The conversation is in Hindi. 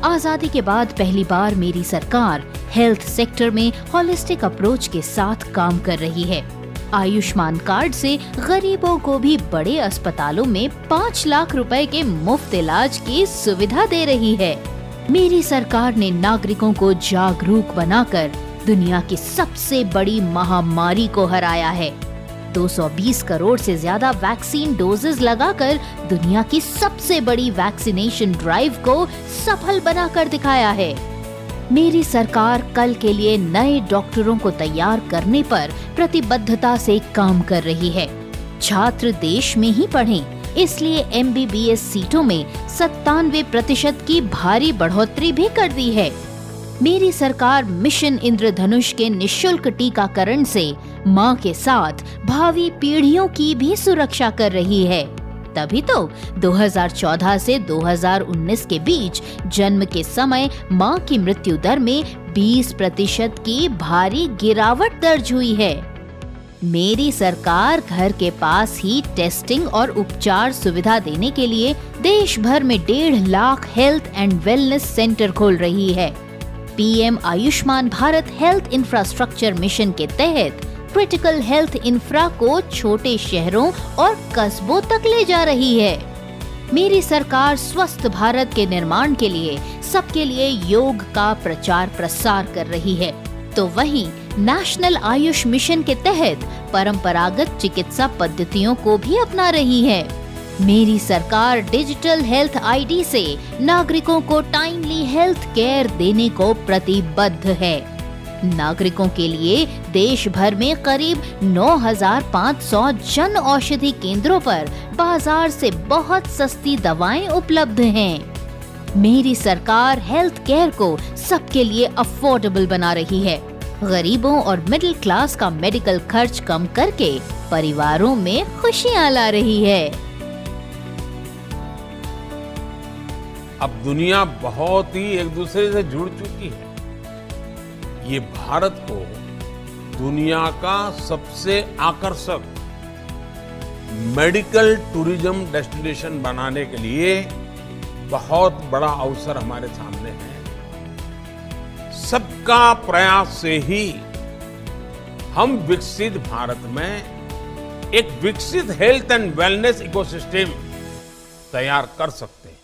आजादी के बाद पहली बार मेरी सरकार हेल्थ सेक्टर में होलिस्टिक अप्रोच के साथ काम कर रही है। आयुष्मान कार्ड से गरीबों को भी बड़े अस्पतालों में 5 लाख रुपए के मुफ्त इलाज की सुविधा दे रही है। मेरी सरकार ने नागरिकों को जागरूक बनाकर दुनिया की सबसे बड़ी महामारी को हराया है। 220 करोड़ से ज्यादा वैक्सीन डोजेस लगाकर दुनिया की सबसे बड़ी वैक्सीनेशन ड्राइव को सफल बनाकर दिखाया है। मेरी सरकार कल के लिए नए डॉक्टरों को तैयार करने पर प्रतिबद्धता से काम कर रही है। छात्र देश में ही पढ़ें, इसलिए MBBS सीटों में 97% की भारी बढ़ोतरी भी कर दी है। मेरी सरकार मिशन इंद्रधनुष के निशुल्क टीकाकरण से मां के साथ भावी पीढ़ियों की भी सुरक्षा कर रही है। तभी तो 2014 से 2019 के बीच जन्म के समय मां की मृत्यु दर में 20% की भारी गिरावट दर्ज हुई है। मेरी सरकार घर के पास ही टेस्टिंग और उपचार सुविधा देने के लिए देश भर में 1.5 lakh health and wellness centre खोल रही है। PM Ayushman Bharat health infrastructure mission के तहत क्रिटिकल हेल्थ इंफ्रा को छोटे शहरों और कस्बों तक ले जा रही है। मेरी सरकार स्वस्थ भारत के निर्माण के लिए सबके लिए योग का प्रचार प्रसार कर रही है, तो वहीं नेशनल आयुष मिशन के तहत परंपरागत चिकित्सा पद्धतियों को भी अपना रही है। मेरी सरकार डिजिटल हेल्थ ID से नागरिकों को टाइमली हेल्थ केयर देने को प्रतिबद्ध है। नागरिकों के लिए देश भर में करीब 9,500 जन औषधि केंद्रों पर बाजार से बहुत सस्ती दवाएं उपलब्ध हैं। मेरी सरकार हेल्थ केयर को सबके लिए अफोर्डेबल बना रही है। गरीबों और मिडिल क्लास का मेडिकल खर्च कम करके परिवारों में खुशियां ला रही है। अब दुनिया बहुत ही एक दूसरे से जुड़ चुकी है। ये भारत को दुनिया का सबसे आकर्षक मेडिकल टूरिज्म डेस्टिनेशन बनाने के लिए बहुत बड़ा अवसर हमारे सामने है। सबका प्रयास से ही हम विकसित भारत में एक विकसित हेल्थ एंड वेलनेस इकोसिस्टम तैयार कर सकते हैं।